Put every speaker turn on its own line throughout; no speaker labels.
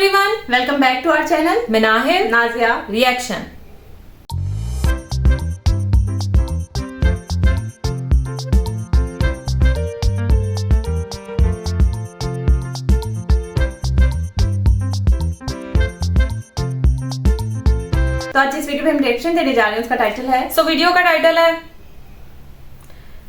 Everyone,
welcome back to our channel.
मैं Nahid
Nazia
reaction.
तो आज इस वीडियो में हम रिएक्शन देने जा रहे हैं, उसका टाइटल है
वीडियो का टाइटल है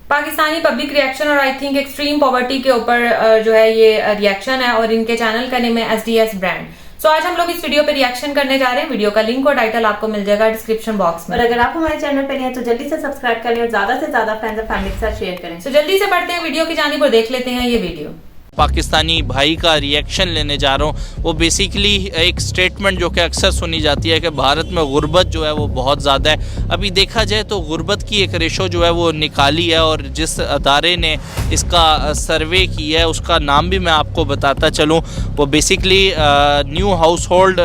पाकिस्तानी पब्लिक रिएक्शन और आई थिंक एक्सट्रीम पॉवर्टी के ऊपर जो है ये रिएक्शन है और इनके चैनल का नेम है SDS ब्रांड। आज हम लोग इस वीडियो पे रिएक्शन करने जा रहे हैं। वीडियो का लिंक और टाइटल आपको मिल जाएगा डिस्क्रिप्शन बॉक्स में।
और अगर आप हमारे चैनल पे नए हैं तो जल्दी से सब्सक्राइब करें और ज्यादा से ज्यादा फ्रेंड्स और फैमिली के साथ शेयर करें।
जल्दी से बढ़ते हैं वीडियो की जानिब और देख लेते हैं ये वीडियो।
पाकिस्तानी भाई का रिएक्शन लेने जा रहा हूँ। वो बेसिकली एक स्टेटमेंट जो कि अक्सर सुनी जाती है कि भारत में गुर्बत जो है वो बहुत ज़्यादा है। अभी देखा जाए तो गुर्बत की एक रेशो जो है वो निकाली है और जिस अदारे ने इसका सर्वे किया है उसका नाम भी मैं आपको बताता चलूँ। वो basically new house hold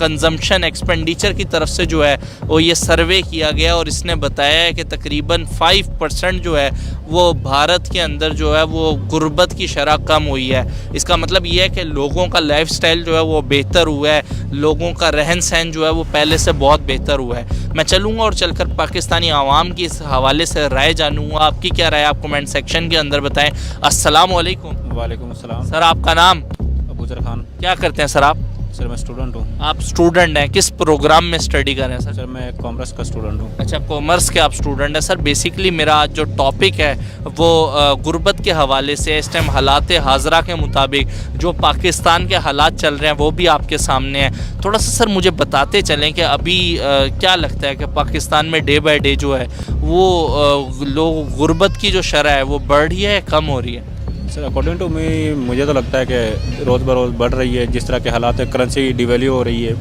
consumption expenditure की तरफ से जो है वो ये सर्वे किया गया और इसने बताया है कि तकरीबन 5% जो है वो भारत के अंदर जो है वो गुर्बत की शरह कम हुई है। इसका मतलब ये है कि लोगों का लाइफस्टाइल जो है वो बेहतर हुआ है, लोगों का रहन सहन जो है वो पहले से बहुत बेहतर हुआ है। मैं चलूँगा और चलकर पाकिस्तानी आवाम की इस हवाले से राय जानूँगा। आपकी क्या राय आप कमेंट सेक्शन के अंदर बताएं। अस्सलाम वालेकुम।
वालेकुम अस्सलाम।
सर आपका नाम?
अबूजर खान।
क्या करते हैं सर आप?
सर मैं स्टूडेंट हूँ।
आप स्टूडेंट हैं, किस प्रोग्राम में स्टडी कर रहे हैं सर?
सर मैं कॉमर्स का स्टूडेंट हूँ।
अच्छा, कॉमर्स के आप स्टूडेंट हैं। सर बेसिकली मेरा आज जो टॉपिक है वो गुर्बत के हवाले से, इस टाइम हालात हाजरा के मुताबिक जो पाकिस्तान के हालात चल रहे हैं वो भी आपके सामने हैं। थोड़ा सा सर मुझे बताते चलें कि अभी क्या लगता है कि पाकिस्तान में डे बाय डे जो है वो लोग गुर्बत की जो शरह है वो बढ़ रही है, कम हो रही है?
सर अकॉर्डिंग टू मी मुझे तो लगता है कि रोज़ ब रोज़ बढ़ रही है। जिस तरह के हालात है, करेंसी डिवैल्यू हो रही है,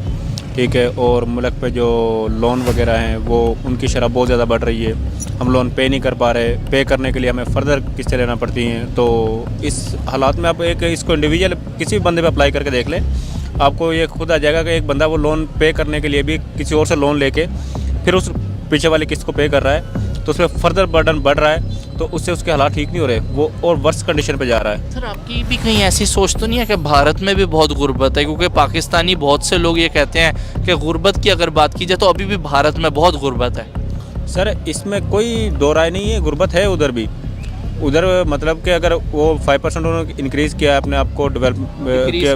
ठीक है, और मुल्क पे जो लोन वगैरह हैं वो उनकी शरह बहुत ज़्यादा बढ़ रही है। हम लोन पे नहीं कर पा रहे, पे करने के लिए हमें फर्दर किस्तें लेना पड़ती हैं। तो इस हालात में आप इसको इंडिविजुअल किसी भी बंदे पे अप्लाई करके देख लें, आपको ये खुद आ जाएगा कि एक बंदा वो लोन पे करने के लिए भी किसी और से लोन लेके फिर उस पीछे वाली किस्त को पे कर रहा है, तो उसमें फर्दर बर्डन बढ़ रहा है, तो उससे उसके हालात ठीक नहीं हो रहे, वो और वर्स्ट कंडीशन पे जा रहा है।
सर आपकी भी कहीं ऐसी सोच तो नहीं है कि भारत में भी बहुत गुर्बत है? क्योंकि पाकिस्तानी बहुत से लोग ये कहते हैं कि गुर्बत की अगर बात की जाए तो अभी भी भारत में बहुत गुर्बत है।
सर इसमें कोई दो राय नहीं है, गुर्बत है उधर भी। उधर मतलब कि अगर वो 5% उन्होंने इंक्रीज़ किया अपने आप को डेवलप किया,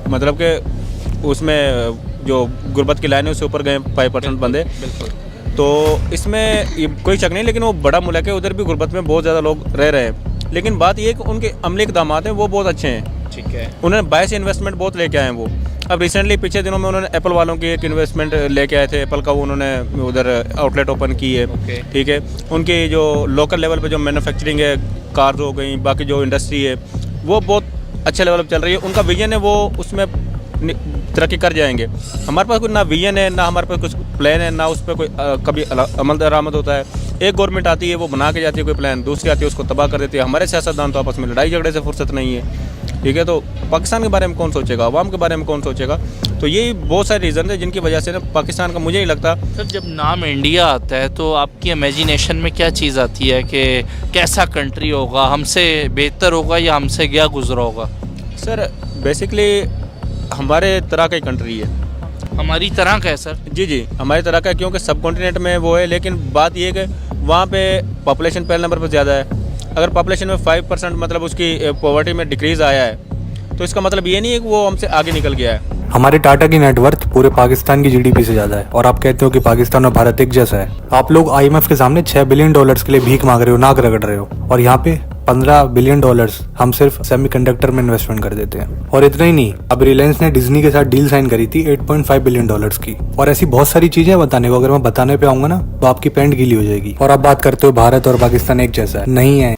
मतलब कि उसमें जो गुर्बत की लाइन है उससे ऊपर गए 5% बंदे। तो इसमें ये कोई शक नहीं, लेकिन वो बड़ा मुल्क है, उधर भी गुर्बत में बहुत ज़्यादा लोग रह रहे हैं। लेकिन बात ये है कि उनके अमले इक़दामात हैं वो बहुत अच्छे हैं,
ठीक है।
उन्होंने बाहर से इन्वेस्टमेंट बहुत लेके आए हैं वो। अब रिसेंटली पिछले दिनों में उन्होंने एप्पल वालों की एक इन्वेस्टमेंट लेके आए थे, एप्पल का उन्होंने उधर आउटलेट ओपन की है, ठीक है। उनकी जो लोकल लेवल पे जो मैन्युफैक्चरिंग है, कार्स हो गई, बाकी जो इंडस्ट्री है वो बहुत अच्छे लेवल पर चल रही है। उनका विजन है वो उसमें तरक्की कर जाएंगे। हमारे पास कोई ना विजन है, ना हमारे पास कुछ प्लान है, ना उस पर कोई कभी अमल दरामद होता है। एक गवर्नमेंट आती है वो बना के जाती है कोई प्लान, दूसरी आती है उसको तबाह कर देती है। हमारे सियासतदान तो आपस में लड़ाई झगड़े से फुर्सत नहीं है, ठीक है। तो पाकिस्तान के बारे में कौन सोचेगा, अवाम के बारे में कौन सोचेगा? तो यही बहुत सारे रीज़न है जिनकी वजह से ना पाकिस्तान का मुझे नहीं लगता।
सर जब नाम इंडिया आता है तो आपकी इमेजिनेशन में क्या चीज़ आती है कि कैसा कंट्री होगा, हमसे बेहतर होगा या हमसे क्या गुजरा होगा?
सर बेसिकली हमारे तरह का ही कंट्री है।
हमारी तरह का है सर?
जी हमारी तरह का है, क्योंकि सब कॉन्टिनेंट में वो है। लेकिन बात ये है कि वहाँ पे पॉपुलेशन पहले नंबर पर ज़्यादा है। अगर पॉपुलेशन में 5% मतलब उसकी पॉवर्टी में डिक्रीज़ आया है तो इसका मतलब ये नहीं है कि वो हमसे आगे निकल गया है।
हमारे टाटा की नेटवर्थ पूरे पाकिस्तान की जीडीपी से ज्यादा है और आप कहते हो कि पाकिस्तान और भारत एक जैसा है। आप लोग IMF के सामने $6 बिलियन के लिए भीख मांग रहे हो, नाक रगड़ रहे हो, और यहाँ पे $15 बिलियन हम सिर्फ सेमीकंडक्टर में इन्वेस्टमेंट कर देते हैं। और इतना ही नहीं, अब रिलायंस ने डिज्नी के साथ डील साइन करी थी $8.5 बिलियन की। और ऐसी बहुत सारी चीजें बताने को, अगर मैं बताने पे आऊंगा ना तो आपकी पैंट गीली हो जाएगी। और आप बात करते हो भारत और पाकिस्तान एक जैसा है, नहीं है।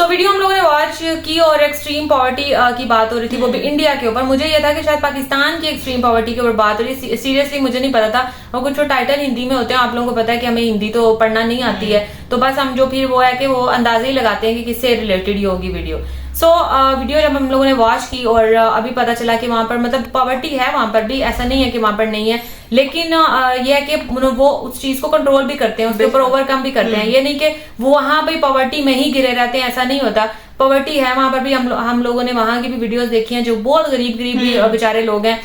वीडियो हम लोगों ने वॉच की और एक्सट्रीम पॉवर्टी की बात हो रही थी, वो भी इंडिया के ऊपर। मुझे यह था कि शायद पाकिस्तान की एक्सट्रीम पॉवर्टी के ऊपर बात हो रही है। सीरियसली मुझे नहीं पता था, और कुछ टाइटल हिंदी में होते हैं, आप लोगों को पता है कि हमें हिंदी तो पढ़ना नहीं आती है, तो बस हम जो फिर वो है कि वो अंदाजे ही लगाते हैं कि किससे रिलेटेड ही होगी वीडियो। वीडियो जब हम लोगों ने वॉच की और अभी पता चला कि वहां पर मतलब पॉवर्टी है, वहां पर भी ऐसा नहीं है कि वहां पर नहीं है, लेकिन यह है कि वो उस चीज को कंट्रोल भी करते हैं, उसके ऊपर ओवरकम भी करते हैं। ये नहीं कि वो वहां पे पॉवर्टी में ही गिरे रहते हैं, ऐसा नहीं होता। पॉवर्टी है वहां पर भी। हम लोगों ने वहां की भी वीडियोस देखी हैं, जो बहुत गरीब भी बेचारे लोग हैं,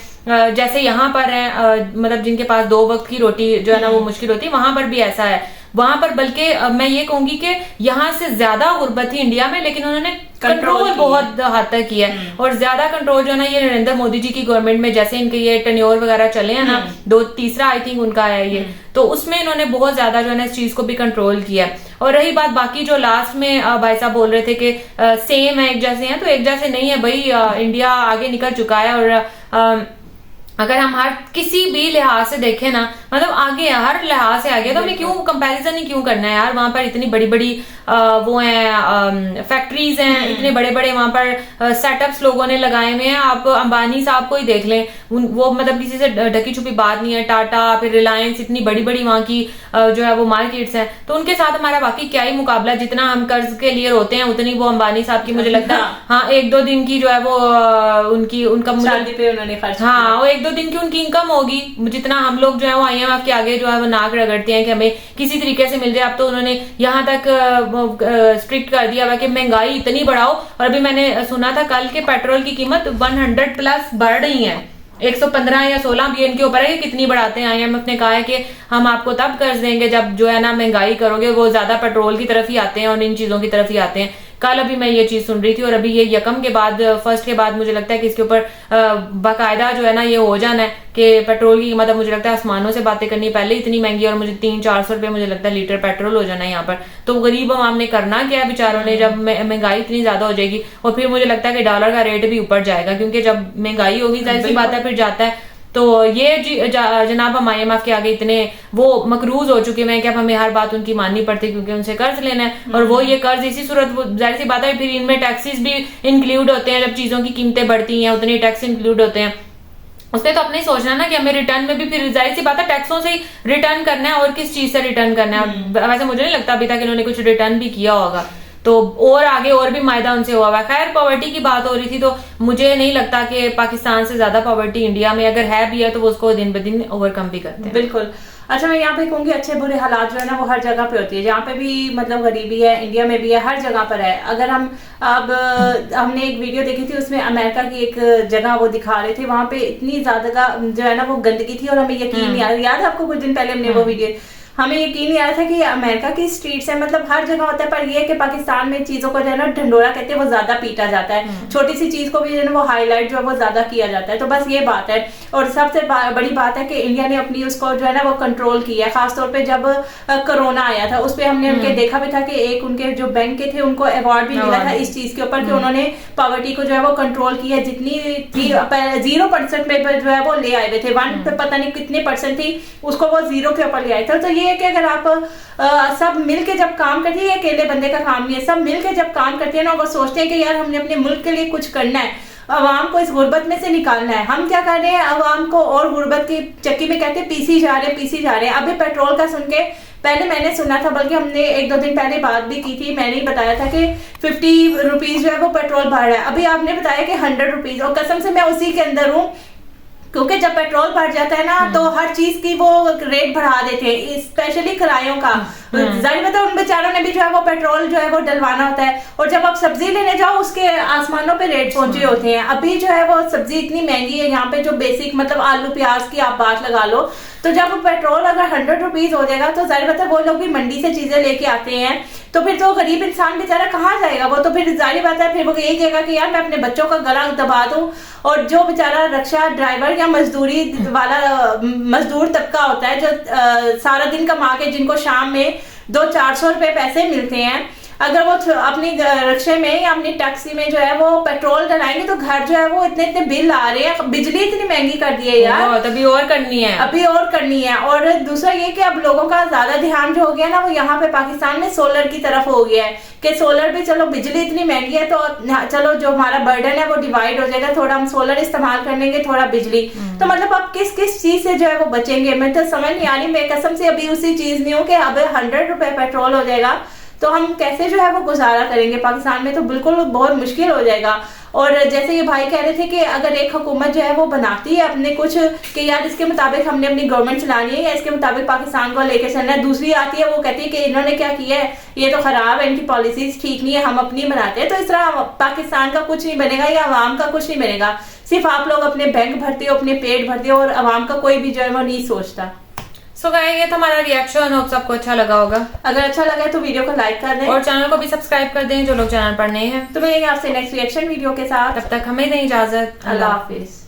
जैसे यहाँ पर है, मतलब जिनके पास 2 वक्त की रोटी जो है ना वो मुश्किल होती है, वहां पर भी ऐसा है। वहां पर बल्कि मैं ये कहूंगी कि यहाँ से ज्यादा गुर्बत थी इंडिया में, लेकिन उन्होंने कंट्रोल बहुत हद तक किया है। और ज्यादा कंट्रोल जो है ना ये नरेंद्र मोदी जी की गवर्नमेंट में, जैसे इनके ये टेन्योर वगैरह चले हैं ना, तीसरा आई थिंक उनका है ये, तो उसमें इन्होंने बहुत ज्यादा जो है ना इस चीज को भी कंट्रोल किया है। और रही बात बाकी जो लास्ट में भाई साहब बोल रहे थे कि सेम है, एक जैसे हैं, तो एक जैसे नहीं है भाई। इंडिया आगे निकल चुका है, और अगर हम हर किसी भी लिहाज से देखें ना, मतलब आगे है, हर लिहाज से आगे, तो हमें क्यों कंपैरिजन ही क्यों करना है यार। वहां पर इतनी बड़ी बड़ी वो हैं फैक्ट्रीज हैं, इतने बड़े बड़े वहां पर सेटअप्स लोगों ने लगाए हुए हैं। आप अंबानी साहब को ही देख लें, वो मतलब किसी से ढकी छुपी बात नहीं है। टाटा, फिर रिलायंस, इतनी बड़ी बड़ी वहां की जो है वो मार्केट्स हैं, तो उनके साथ हमारा बाकी क्या ही मुकाबला। जितना हम कर्ज के लिए रोते हैं, उतनी वो अंबानी साहब की मुझे लगता है हाँ 1-2 दिन की जो है वो उनका
शादी पे उन्होंने खर्च
हाँ वो 1-2 दिन की उनकी इनकम होगी। जितना हम लोग जो है वो IMF के आगे जो है वो नाक रगड़ते हैं कि हमें किसी तरीके से मिल जाए। अब तो उन्होंने यहाँ तक स्ट्रिक्ट कर दिया हुआ कि महंगाई इतनी बढ़ाओ। और अभी मैंने सुना था कल के पेट्रोल की कीमत 100+ बढ़ रही है, 115 या 16 भी इनके ऊपर है कि कितनी बढ़ाते हैं। IMF ने कहा है कि हम आपको तब कर्ज देंगे जब जो है ना महंगाई करोगे। वो ज्यादा पेट्रोल की तरफ ही आते हैं और इन चीजों की तरफ ही आते हैं। कल अभी मैं ये चीज सुन रही थी, और अभी ये यकम के बाद, फर्स्ट के बाद मुझे लगता है कि इसके ऊपर बाकायदा जो है ना ये हो जाना है कि पेट्रोल की कीमत, मुझे लगता है आसमानों से बातें करनी। पहले इतनी महंगी, और मुझे 300-400 रुपए मुझे लगता है लीटर पेट्रोल हो जाना है यहाँ पर। तो गरीब आवाम ने करना क्या है बेचारों ने, जब महंगाई इतनी ज्यादा हो जाएगी। और फिर मुझे लगता है कि डॉलर का रेट भी ऊपर जाएगा, क्योंकि जब महंगाई होगी जाहिर सी बात है फिर जाता है। तो ये जनाब हम IMF के आगे इतने वो मकरूज हो चुके हैं कि अब हमें हर बात उनकी माननी पड़ती है, क्योंकि उनसे कर्ज लेना है। और वो ये कर्ज इसी सूरत, जाहिर सी बात है फिर इनमें टैक्सेस भी इंक्लूड होते हैं। जब चीजों की कीमतें बढ़ती हैं उतने टैक्स इंक्लूड होते हैं। उसने तो अपने सोचना ना कि हमें रिटर्न में भी फिर जाहिर सी बात है टैक्सों से ही रिटर्न करना है, और किस चीज से रिटर्न करना है। वैसे मुझे नहीं लगता अभी तक इन्होंने कुछ रिटर्न भी किया होगा। तो और आगे और भी मायदा उनसे हुआ हुआ। खैर पॉवर्टी की बात हो रही थी, तो मुझे नहीं लगता कि पाकिस्तान से ज्यादा पॉवर्टी इंडिया में अगर है भी है तो वो उसको दिन ब दिन ओवरकम भी करते हैं।
बिल्कुल। अच्छा, मैं यहाँ पे कहूँगी अच्छे बुरे हालात जो है ना वो हर जगह पे होती है। जहाँ पे भी मतलब गरीबी है, इंडिया में भी है, हर जगह पर है। अगर हम अब हमने एक वीडियो देखी थी, उसमें अमेरिका की एक जगह वो दिखा रहे थे, वहां पे इतनी ज्यादा जो है ना वो गंदगी थी, और हमें यकीन नहीं आ रहा। याद है आपको कुछ दिन पहले हमने वो वीडियो, हमें यकीन नहीं आया था कि अमेरिका की स्ट्रीट्स है, मतलब हर जगह होता है। पर ये कि पाकिस्तान में चीजों को जो है ना ढंडोरा कहते हैं, वो ज्यादा पीटा जाता है। छोटी सी चीज को भी जो है वो हाईलाइट जो है वो ज्यादा किया जाता है। तो बस ये बात है। और सबसे बड़ी बात है कि इंडिया ने अपनी उसको जो है ना वो कंट्रोल किया है। खासतौर पे जब कोरोना आया था, उस पर हमने उनके देखा भी था कि एक उनके जो बैंक के थे उनको अवार्ड भी मिला था इस चीज के ऊपर कि उन्होंने पॉवर्टी को जो है वो कंट्रोल किया। जितनी थी 0% में जो है वो ले आए हुए थे, 1 पे पता नहीं कितने % थी, उसको वो 0 के ऊपर ले आए थे। तो ये है कि अगर आप सब मिलके जब काम करती है, अकेले बंदे का काम नहीं है, सब मिलके जब काम करते हैं ना, वो सोचते हैं कि यार हमने अपने मुल्क के लिए कुछ करना है, अवाम को इस गुर्बत में से निकालना है। हम क्या कर रहे हैं, अवाम को और गुर्बत की चक्की में कहते हैं पीसी जा रहे हैं। अभी पेट्रोल का सुन के पहले मैंने सुना था, बल्कि हमने 1-2 दिन पहले बात भी की थी, मैंने ही बताया था कि 50 रुपीज जो है वो पेट्रोल बढ़ रहा है। अभी आपने बताया कि 100 रुपीज, और कसम से मैं उसी के अंदर हूँ, क्योंकि जब पेट्रोल बढ़ जाता है ना तो हर चीज की वो रेट बढ़ा देते हैं, स्पेशली किरायों का। जाहिर बात है उन बेचारों ने भी जो है वो पेट्रोल जो है वो डलवाना होता है। और जब आप सब्जी लेने जाओ उसके आसमानों पे रेट पहुंचे होते हैं। अभी जो है वो सब्जी इतनी महंगी है यहाँ पे, जो बेसिक मतलब आलू प्याज की आप बात लगा लो, तो जब पेट्रोल अगर 100 रुपीज हो जाएगा तो जाहिर बात है वो लोग भी मंडी से चीजें लेके आते हैं, तो फिर तो गरीब इंसान बेचारा कहाँ जाएगा। वो तो फिर जाहिर बात है फिर वो यही कहेगा कि यार मैं अपने बच्चों का गला दबा दूं। और जो बेचारा रिक्शा ड्राइवर या मजदूरी वाला मजदूर तबका होता है, जो सारा दिन कमा के जिनको शाम में 200-400 रुपए पैसे मिलते हैं, अगर वो अपनी रिक्शे में या अपनी टैक्सी में जो है वो पेट्रोल डलाएंगे तो घर जो है वो इतने बिल आ रहे हैं। बिजली इतनी महंगी कर दी है यार,
अभी और करनी है। और दूसरा ये कि अब लोगों का ज्यादा ध्यान जो हो गया ना वो यहाँ पे पाकिस्तान में सोलर की तरफ हो गया है कि सोलर भी, चलो बिजली इतनी महंगी है तो चलो जो हमारा बर्डन है वो डिवाइड हो जाएगा, थोड़ा हम सोलर इस्तेमाल कर लेंगे, थोड़ा बिजली। तो मतलब अब किस चीज से जो है वो बचेंगे, मैं तो समझ नहीं आ रही। मैं कसम से अभी उसी चीज नहीं हूँ कि अब 100 रुपए पेट्रोल हो जाएगा तो हम कैसे जो है वो गुजारा करेंगे। पाकिस्तान में तो बिल्कुल बहुत मुश्किल हो जाएगा।
और जैसे ये भाई कह रहे थे कि अगर एक हुकूमत जो है वो बनाती है अपने कुछ कि यार इसके मुताबिक हमने अपनी गवर्नमेंट चलानी है या इसके मुताबिक पाकिस्तान को लेकर चलना है, दूसरी आती है वो कहती है कि इन्होंने क्या किया है, ये तो खराब है, इनकी पॉलिसीज ठीक नहीं है, हम अपनी बनाते हैं। तो इस तरह पाकिस्तान का कुछ नहीं बनेगा या अवाम का कुछ नहीं बनेगा। सिर्फ आप लोग अपने बैंक भरते हो, अपने पेट भरते हो और अवाम का कोई भी जो है वो नहीं सोचता।
सो गाइस ये था हमारा रिएक्शन, होप सबको अच्छा लगा होगा।
अगर अच्छा लगा है तो वीडियो को लाइक कर दें
और चैनल को भी सब्सक्राइब कर दें जो लोग चैनल पर नए हैं।
तो मिलेंगे आपसे नेक्स्ट रिएक्शन वीडियो के साथ।
तब तक हमें दें इजाजत।
अल्लाह हाफिज।